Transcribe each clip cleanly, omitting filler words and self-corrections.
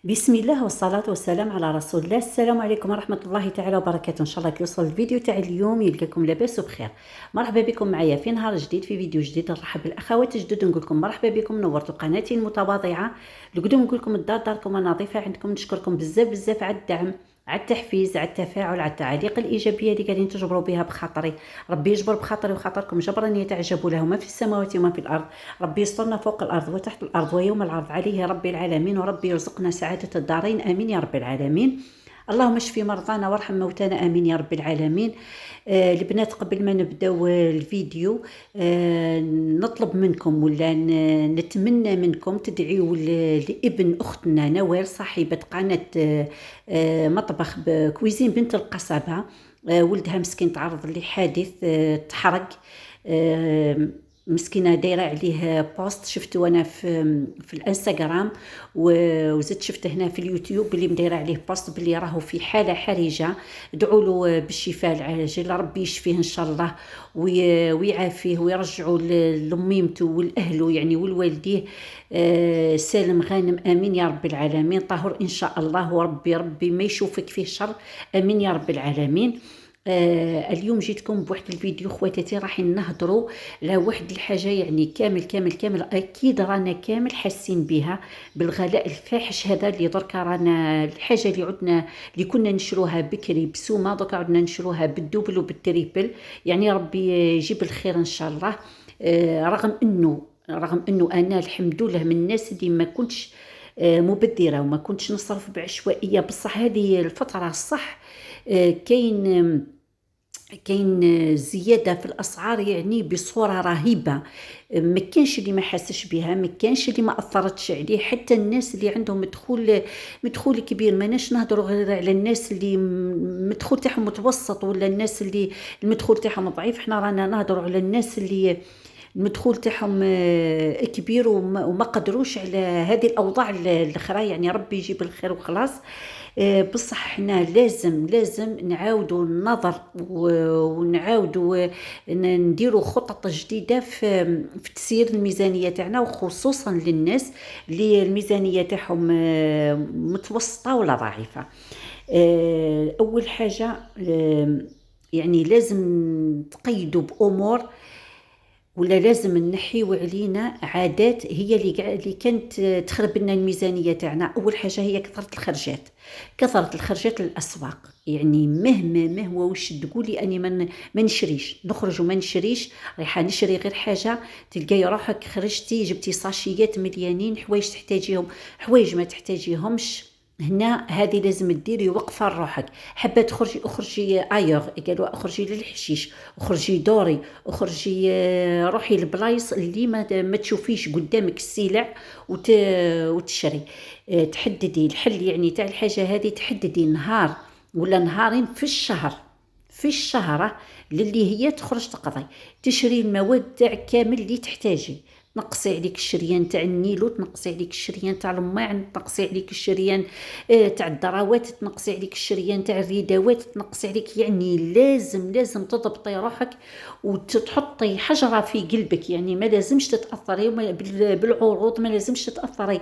بسم الله والصلاة والسلام على رسول الله. السلام عليكم ورحمة الله تعالى وبركاته. إن شاء الله كيوصل الفيديو تاع اليوم يلقاكم لاباس وبخير. مرحبا بكم معايا في نهار جديد في فيديو جديد. نرحب بالأخوات الجدد نقول لكم مرحبا بكم، نورتوا قناتي المتواضعة. القدوم نقول لكم الدار داركم ونظيفة عندكم. نشكركم بزاف بزاف على الدعم، على التحفيز، على التفاعل، على التعاليق الإيجابية اللي قاعدين تجبروا بها بخاطري. ربي يجبر بخاطري وخاطركم جبرا يتعجب له ما في السماوات وما في الأرض. ربي يسترنا فوق الأرض وتحت الأرض ويوم العرض عليه رب العالمين، وربي يرزقنا سعادة الدارين آمين يا رب العالمين. اللهم اشفي مرضانا وارحم موتانا آمين يا رب العالمين. البنات قبل ما نبداو الفيديو نطلب منكم ولا نتمنى منكم تدعيوا لابن أختنا نوال صاحبة قناة مطبخ بكويزين بنت القصبة. ولدها مسكين تعرض لحادث، تحرق. مسكينه دايره عليه بوست شفته انا في الانستغرام، وزدت شفته هنا في اليوتيوب اللي مدايره عليه بوست باللي راهو في حاله حرجه. ادعوا له بالشفاء العاجل، ربي يشفيه ان شاء الله ويعافيه ويرجعوا لميمته والاهله يعني والوالديه سالم غانم امين يا رب العالمين. طاهر ان شاء الله، وربي ما يشوفك فيه شر امين يا رب العالمين. اليوم جيتكم بواحد الفيديو خواتاتي راح نهضروا على واحد الحاجه، يعني كامل اكيد رانا كامل حاسين بها بالغلاء الفاحش هذا اللي دركا رانا الحاجه اللي عدنا اللي كنا نشروها بكري بسومه دركا عدنا نشروها بالدوبل وبالتريبل. يعني ربي يجيب الخير ان شاء الله. رغم انه انا الحمد لله من الناس اللي ما كنتش مبذره وما كنتش نصرف بعشوائيه، بصح هذه الفتره الصح كاين زياده في الاسعار يعني بصوره رهيبه. ما كانش اللي ما حاسش بها، ما كانش اللي ما اثرتش عليه. حتى الناس اللي عندهم مدخول كبير، ماناش نهضروا غير على الناس اللي مدخول تاعهم متوسط ولا الناس اللي المدخول تاعهم ضعيف. احنا رانا نهضروا على الناس اللي المدخول تاعهم كبير وما قدروش على هذه الاوضاع الاخرى. يعني ربي يجيب الخير وخلاص. بصح احنا لازم نعاودوا النظر ونعاودوا نديروا خطط جديده في تسيير الميزانيه تاعنا، وخصوصا للناس اللي الميزانيه تاعهم متوسطه ولا ضعيفه. اول حاجه يعني لازم تقيدوا بامور، ولا لازم نحيو علينا عادات هي اللي كانت تخرب لنا الميزانيه تاعنا. اول حاجه هي كثره الخرجات للاسواق. يعني مهما واش تقولي اني ما نشريش، نخرج وما نشريش، رايحه نشري غير حاجه تلقاي روحك خرجتي جبتي ساشيات مليانين حوايج تحتاجيهم، حوايج ما تحتاجيهمش. هنا هذه لازم ديري وقفه لروحك. حابه تخرجي اخرجي ايوغ، قالوا اخرجي للحشيش، اخرجي دوري، اخرجي روحي لبلايص اللي ما تشوفيش قدامك السلع وتشري. تحددي الحل يعني تاع الحاجه هذه، تحددي نهار ولا نهارين في الشهر للي هي تخرج تقضي تشري المواد تاع كامل اللي تحتاجي. تنقصي عليك الشريان تاع النيلو، تنقصي عليك الشريان تاع الماعن، تنقصي عليك الشريان تاع الدراوات، تنقصي عليك الشريان تاع الريداوات، تنقصي عليك. يعني لازم تضبطي روحك وتحطي حجرة في قلبك. يعني ما لازمش تتأثري بالعروض، ما لازمش تتأثري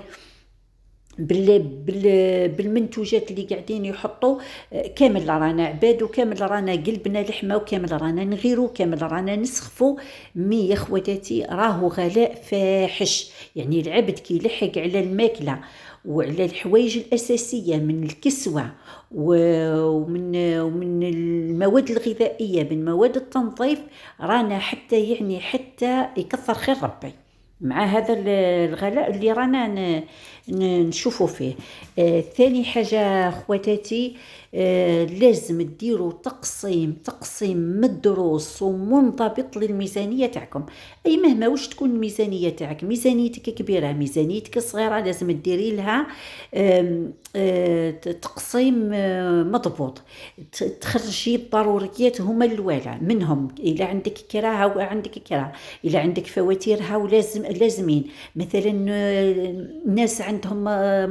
بالمنتوجات اللي قاعدين يحطوا. كامل رانا عباد، وكامل رانا قلبنا لحمه، وكامل رانا نغيروا، كامل رانا نسخفوا. مي يا خواتاتي راهو غلاء فاحش. يعني العبد كي يلحق على الماكله وعلى الحوايج الأساسية من الكسوة ومن المواد الغذائية، من مواد التنظيف، رانا حتى يكثر خير ربي مع هذا الغلاء اللي رانا نشوفوا فيه. ثاني حاجة خواتاتي، لازم تديروا تقسيم مدروس ومنضبط للميزانية تاعكم. اي مهما وش تكون الميزانية تاعك، ميزانيتك كبيرة ميزانيتك صغيرة، لازم تديري لها تقسيم مضبوط. تخرجي الضروريات هما الوالا منهم. إلا عندك كراهة وعندك كراهة، إلا عندك فواتيرها ولازم لازمين. مثلا ناس عندهم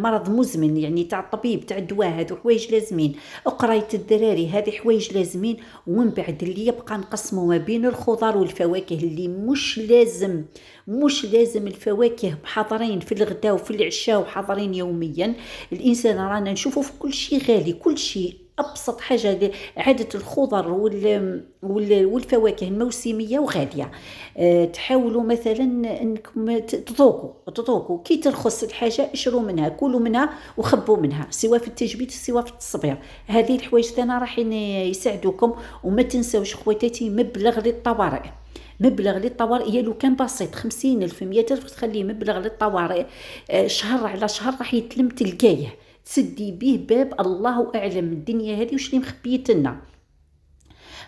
مرض مزمن يعني تاع الطبيب تاع الدواء، هذو حوايج لازمين. قراية الدراري هذه حوايج لازمين. ومن بعد اللي يبقى نقسموا ما بين الخضر والفواكه اللي مش لازم الفواكه حاضرين في الغداء وفي العشاء وحاضرين يوميا. الانسان رانا نشوفه في كل شيء غالي، كل شيء. ابسط حاجه عاده الخضر والفواكه الموسميه وغاليه. تحاولوا مثلا انكم تذوقوا كي ترخص الحاجه، اشروا منها، كلوا منها وخبوا منها، سواء في التجبيد سواء في التصبير. هذه الحوايج ثاني راح يساعدوكم. وما تنساوش خواتاتي مبلغ للطوارئ. لو كان بسيط 50,000 100,000 تخليه مبلغ للطوارئ، شهر على شهر راح يتلم تلقايه تسدي به باب الله اعلم الدنيا هذه وش اللي مخبيتنا.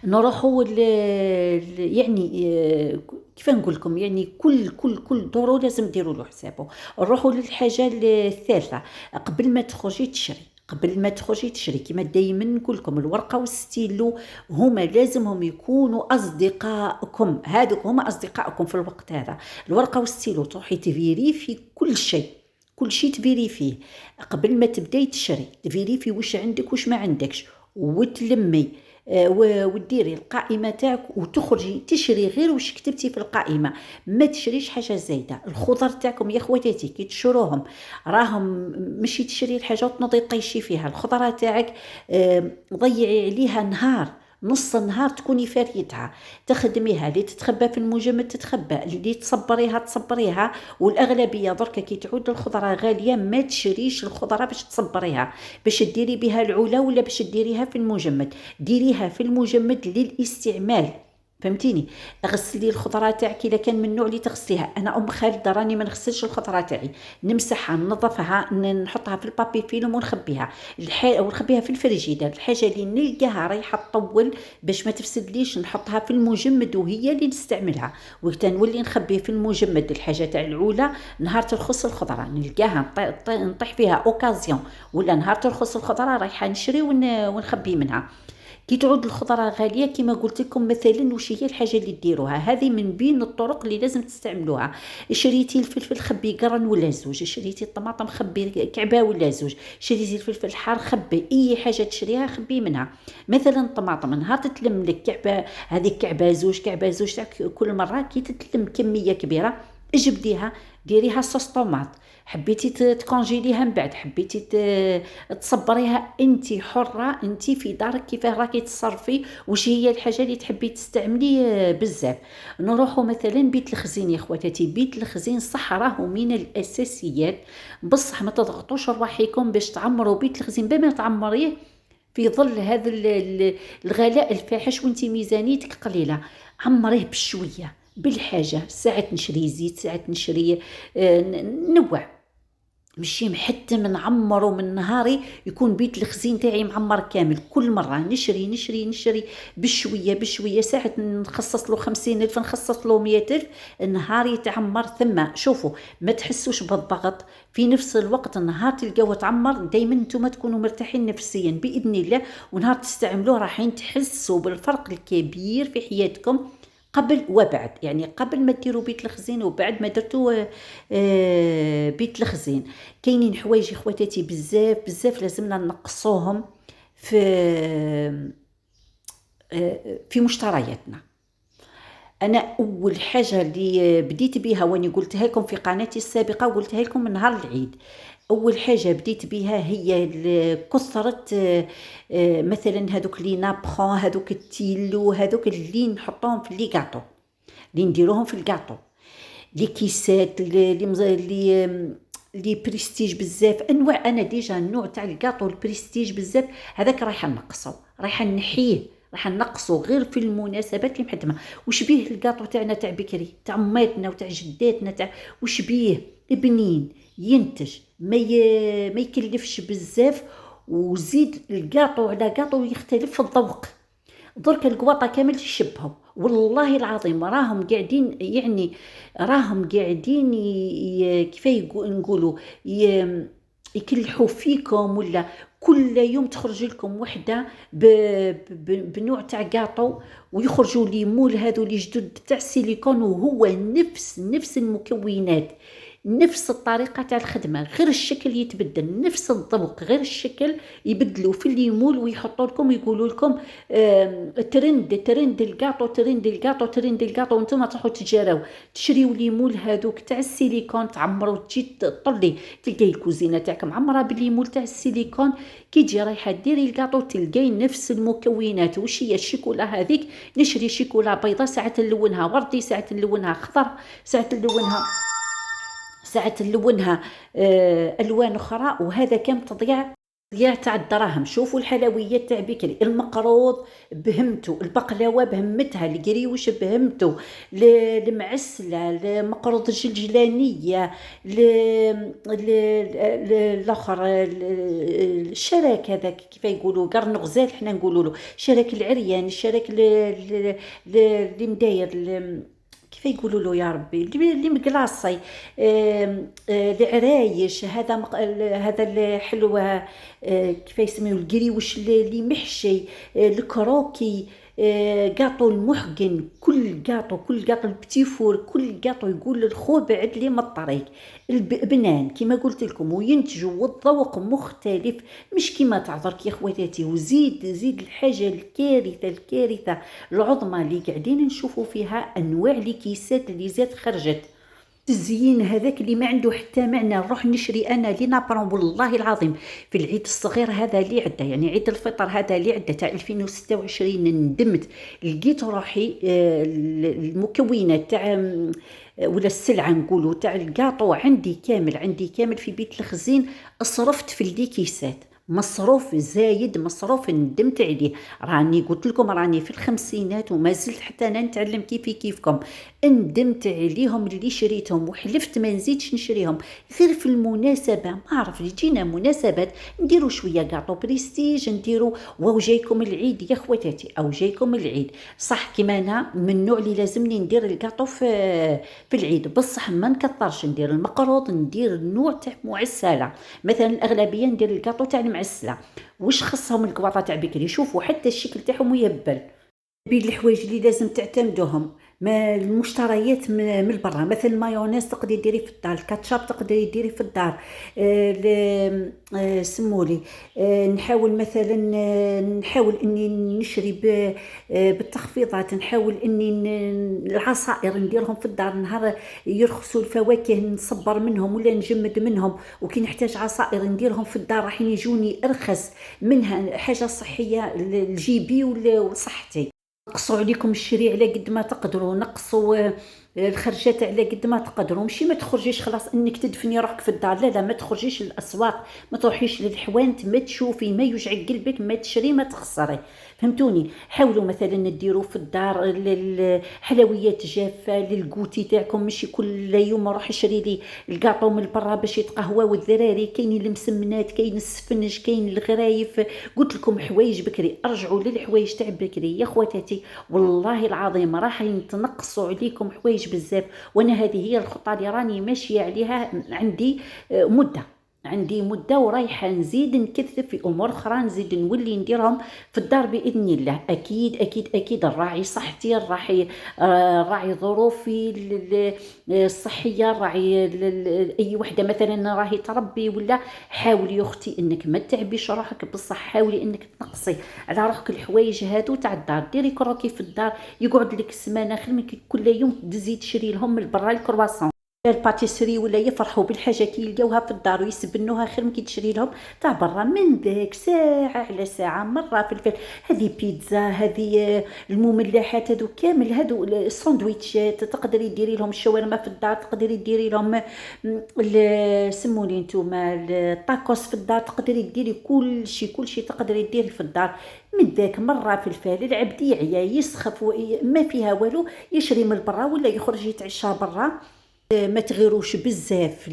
نروحوا يعني كيف نقول لكم، يعني كل دورو لازم ديروا له حسابه. نروحوا للحاجه الثالثه. قبل ما تخرجي تشري كما دايما نقول لكم، الورقه والستيلو هما لازمهم يكونوا اصدقائكم. هذوك هما اصدقائكم في الوقت هذا. الورقه والستيلو تروحي تفيريفي كل شيء تفيريفيه قبل ما تبداي تشري. تفيريفي واش عندك واش ما عندكش، وتلمي وديري القائمه تاعك وتخرجي تشري غير واش كتبتي في القائمه. ما تشريش حاجه زايده. الخضر تاعكم يا خواتاتي كي تشروهم راهم ماشي تشري الحاجه وتنوضي طيشي فيها. الخضره تاعك ضيعي عليها نهار، نص النهار تكوني فاريتها، تخدميها. اللي تتخبى في المجمد تتخبى، اللي تصبريها. والاغلبيه دركا كي تعود الخضره غاليه ما تشريش الخضره باش تصبريها، باش تديري بها العلا ولا باش تديريها في المجمد. ديريها في المجمد للاستعمال، فهمتيني. غسلي الخضره تاعك اذا كان من النوع اللي تغسليها. انا ام خالد راني ما نغسلش الخضره تاعي، نمسحها ننظفها نحطها في البابي فيلم ونخبيها ونخبيها في الفريجيدر. الحاجه اللي نلقاها رايحه تطول باش ما تفسدليش نحطها في المجمد وهي اللي نستعملها. وقت نولي نخبي في المجمد الحاجه تاع العوله، نهار ترخص الخضره نلقاها نطيح فيها اوكازيون، ولا نهار ترخص الخضره رايحه نشري ونخبي منها. كي تعود الخضره غاليه كما قلت لكم مثلا وش هي الحاجه اللي ديروها. هذه من بين الطرق اللي لازم تستعملوها. شريتي الفلفل خبي قرن ولا زوج، شريتي الطماطم خبي كعبه ولا زوج، شريتي الفلفل الحار خبي. اي حاجه تشريها خبي منها. مثلا الطماطم نهار تتلم لك كعبه، هذيك كعبه زوج تاع كل مره كي تتلم كميه كبيره اجبديها ديريها صوص طوماط. حبيتي تكونجيليها من بعد، حبيتي تصبريها، انت حره، انت في دارك كيفاه راكي تصرفي وش هي الحاجه اللي تحبي تستعملي بزاف. نروحوا مثلا بيت الخزين يا خواتاتي. بيت الخزين صح راهو من الاساسيات، بصح ما تضغطوش رواحكم باش تعمروا بيت الخزين بما تعمريه في ظل هذا الغلاء الفاحش وانت ميزانيتك قليله. عمريه بشويه بالحاجه، ساعات نشري زيت ساعات نشري نوع، مشي محتم نعمره من نهاري يكون بيت الخزين تاعي معمر كامل. كل مرة نشري بشوية. ساعة نخصص له 50,000 نخصص له 100,000 نهار يتعمر. ثم شوفوا ما تحسوش بالضغط، في نفس الوقت النهار تلقاوه تعمر. دايما انتم تكونوا مرتاحين نفسيا بإذن الله، ونهار تستعملوه راح تحسوا بالفرق الكبير في حياتكم قبل وبعد. يعني قبل ما ديروا بيت الخزين وبعد ما درتوا بيت الخزين. كاينين حوايج اخواتاتي بزاف لازمنا نقصوهم في مشترياتنا. انا اول حاجه اللي بديت بها واني قلتها لكم في قناتي السابقه وقلتها لكم من نهار العيد، اول حاجه بديت بها هي كثره مثلا هذوك لي نابخون، هذوك التيلو، هذوك اللي نحطوهم في لي غاطو، اللي نديروهم في الكاطو، لي كيسات لي بريستيج بزاف انواع. انا ديجا النوع تاع الكاطو البريستيج بزاف هذاك رايحه نقصو، رايحه نحيه، راح نقصو غير في المناسبات اللي محتمه. وش بيه الكاطو تاعنا تاع بكري تاع ماتنا وتاع جداتنا تاع وش بيه بنين ينتج، ما يكلفش بزاف، وزيد الكاطو على كاطو يختلف في الذوق. درك القواطه كامل يشبهوا والله العظيم راهم قاعدين، يعني راهم قاعدين كيف نقولوا يكلحوا فيكم، ولا كل يوم تخرج لكم وحده بنوع تاع كاطو، ويخرجوا لي مول هذو لي جدد تاع السيليكون، وهو نفس المكونات، نفس الطريقة تاع الخدمة، غير الشكل يتبدل، نفس الذوق غير الشكل يبدلوا في الليمول ويحطوا لكم ويقولوا لكم ترند الكاطو، ترند الكاطو، وانتم تروحوا تجاراو تشريو ليمول هذوك تاع السيليكون، تعمروا تجي تطلي تلقاي الكوزينه تاعك معمره بالليمول تاع السيليكون، كي تجي رايحه ديري الكاطو تلقاي نفس المكونات. وش هي الشيكولا هذيك؟ نشري شيكولا بيضاء، ساعه نلونها وردي، ساعه نلونها خضر، ساعة نلونها ألوان أخرى، وهذا كان تضييع تاع الدراهم. شوفوا الحلويات تاع بكري، المقروض بهمتو، البقلاوة بهمتها، القريوش بهمتو، المعسلة، المقروض الجلجلانية، الآخر الشراك هذاك كيف يقولوا قرن غزال، حنا نقولوا له شراك العريان، الشراك اللي مداير كيف يقولوا له يا ربي، اللي مقلاصي، العرايش، هذا الحلوة، كيف يسميه، القريوش اللي محشي، الكروكي، قاطو المحقن، كل قاطو البتيفور، كل قاطو يقول الخو بعد لي من الطريق، البنان كما قلت لكم، وينتجوا والذوق مختلف، مش كما تعذرك يا خواتاتي. وزيد الحاجة الكارثة العظمى اللي قاعدين نشوفوا فيها انواع الكيسات اللي زاد خرجت، التزيين هذاك اللي ما عنده حتى معنى. نروح نشري انا لينابرون والله العظيم في العيد الصغير هذا اللي عدى، يعني عيد الفطر هذا اللي عدى تاع 2026، ندمت لقيت روحي المكونات تاع ولا السلعه نقولوا تاع الكاطو عندي كامل في بيت الخزين، صرفت في الكيسات مصروف زايد، مصروف ندمت عليه. راني قلت لكم راني في الخمسينات وما زلت حتى انا نتعلم كيفكم، ندمت عليهم اللي شريتهم، وحلفت ما نزيدش نشريهم غير في المناسبه. ما عرف يجينا مناسبات نديروا شويه كاطو بريستيج، نديروا واو جايكم العيد يا خواتاتي، او جايكم العيد صح. كيما انا من النوع اللي لازمني ندير الكاطو في العيد، بصح ما نكثرش، ندير المقروض، ندير نوع تاع معسله. مثلا الاغلبيه ندير الكاطو تاع المعسله. وش خصهم الكواطه تاع بكري؟ شوفوا حتى الشكل تاعهم يهبل. بين الحوايج اللي لازم تعتمدوهم ما المشتريات من البرا، مثل المايونيز تقدري ديري في الدار، الكاتشاب تقدري ديري في الدار، سمولي نحاول مثلا نحاول اني نشري بالتخفيضات، نحاول اني العصائر نديرهم في الدار، نهار يرخصوا الفواكه نصبر منهم ولا نجمد منهم، وكي نحتاج عصائر نديرهم في الدار راح يجوني ارخص منها، حاجه صحيه لجيبي وصحتي. نقصوا عليكم الشري على قد ما تقدروا، نقصوا الخرجات على قد ما تقدروا، ماشي ما تخرجيش خلاص انك تدفني روحك في الدار، لا ما تخرجيش للاسواق، ما تروحيش للحوانت، ما تشوفي ما يوجع قلبك، ما تشري ما تخسري، فهمتوني. حاولوا مثلا نديروا في الدار الحلويات جافه للكوتي تاعكم، ماشي كل يوم نروح نشري لي الكاطو من برا باش يتقهوى، والذراري كاين المسمنات، كاين السفنج، كاين الغرايف. قلت لكم حوايج بكري، ارجعوا للحوايج تاع بكري يا خواتاتي، والله العظيم راح يتنقصوا عليكم حوايج بزاف. وانا هذه هي الخطه اللي راني ماشيه عليها، عندي مده ورايحه نزيد نكثف في امور اخرى، نزيد نولي نديرهم في الدار باذن الله. اكيد نراعي صحتي، نراعي ظروفي الصحيه، نراعي اي وحده مثلا راهي تربي ولا. حاولي يا اختي انك ما تعبيش روحك، بصح حاولي انك تنقصي على روحك الحوايج هادو تاع الدار، ديري كروكي في الدار يقعد لك السمانه، خير من كل يوم تزيد تشري لهم من برا الكرواسون الباتيسري، ولا يفرحوا بالحاجه كي يلقاوها في الدار ويسبنوها، خير من كي تشري لهم تاع برا. من ذاك ساعه على ساعه مره في الفيل، هذه بيتزا، هذه المملحات، هذو كامل، هذو الساندويتشات تقدري ديري لهم، الشاورما في الدار تقدري ديري لهم، سموني نتوما الطاكوس في الدار تقدري ديري كل شيء تقدري ديري في الدار. من ذاك مره في الفال العبد يعيا يسخف ما فيها والو، يشري من برا ولا يخرج يتعشى برا. ما تغيروش بزاف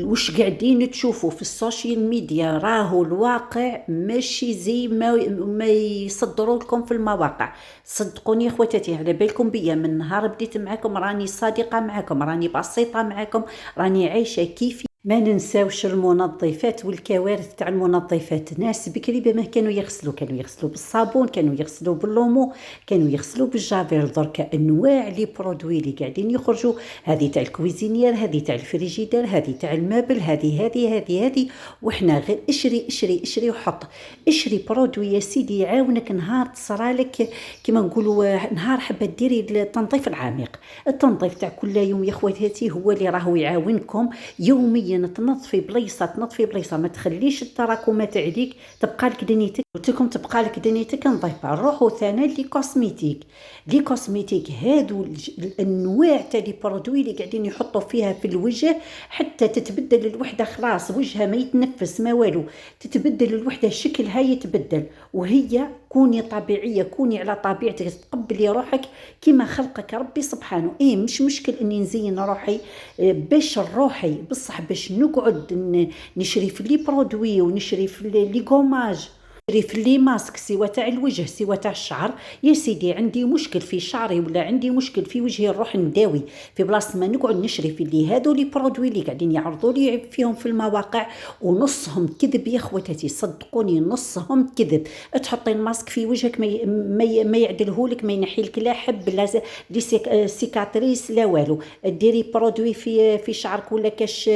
وش قاعدين تشوفوا في السوشيال ميديا، راهو الواقع ماشي زي ما يصدروا لكم في المواقع. صدقوني يا خواتاتي، على بالكم بيا من نهار بديت معكم راني صادقه معكم، راني بسيطه معكم، راني عايشه كيفي ما ننساوش المنظفات والكوارث تاع المنظفات. ناس بكري بما كانوا يغسلوا بالصابون، كانوا يغسلوا باللومو، كانوا يغسلوا بالجافيل. دركا انواع لي برودوي اللي قاعدين يخرجوا، هذه تاع الكويزينير، هذه تاع الفريجيدير، هذه تاع المابل، هذه وحنا غير اشري وحط. اشري برودوي يا سيدي يعاونك نهار تصرالك كيما نقولوا نهار حبه ديري التنظيف العميق. التنظيف تاع كل يوم يا خواتاتي هو اللي راهو يعاونكم يوميا. تنظفي بلايصه، ما تخليش التراكمات عليك تبقى لك دنيتك. قلت لكم تبقى لك دنيتك نظيفه. نروحوا ثاني لي كوسميتيك هادو الانواع تاع لي برودوي اللي قاعدين يحطوا فيها في الوجه حتى تتبدل الوحده. خلاص وجهها ما يتنفس ما والو، تتبدل الوحده شكلها يتبدل. وهي كوني طبيعيه، كوني على طبيعتك، تقبلي روحك كما خلقك ربي سبحانه. مش مشكل اني نزين روحي باش روحي بصح باش نقعد نشري في لي برودوي ونشري في لي غوماج، نشري في لي ماسك سوا تاع الوجه سوا تاع الشعر. يا سيدي عندي مشكل في شعري ولا عندي مشكل في وجهي نروح نداوي، في بلاصه ما نقعد نشري في لي هادو لي برودوي اللي قاعدين يعرضوا لي فيهم في المواقع ونصهم كذب يا خواتاتي. صدقوني نصهم كذب. تحطي الماسك في وجهك ما يعدلهولك، ما ينحيلك لا حب لا سيكاتريس لا والو. ديري برودوي في شعرك ولا كاش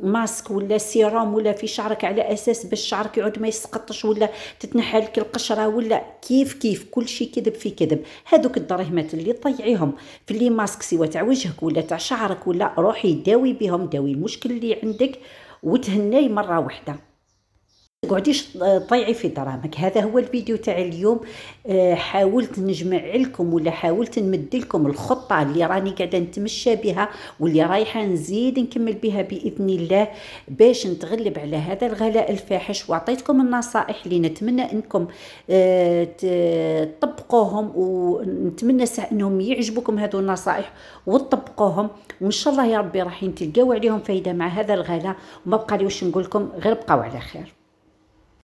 ماسك ولا سيرام ولا في شعرك على اساس باش شعرك يعود ما يسقطش ولا تتنحى لك القشره ولا كيف كل شيء كذب في كذب. هذوك الدراهمات اللي طيعيهم في لي ماسك سوا تاع وجهك ولا تاع شعرك ولا روحي داوي بهم، داوي المشكل اللي عندك وتهني مره واحده. تقعديش تضيعي في دراهمك. هذا هو الفيديو تاع اليوم. حاولت نجمع لكم ولا حاولت نمد لكم الخطه اللي راني قاعده نتمشى بها واللي رايحه نزيد نكمل بها باذن الله باش نتغلب على هذا الغلاء الفاحش. واعطيتكم النصائح اللي نتمنى انكم تطبقوهم، ونتمنى انهم يعجبكم هذو النصائح وتطبقوهم، وان شاء الله يا ربي راح تلقاو عليهم فايده مع هذا الغلاء. وما بقى لي واش نقول لكم غير بقاو على خير.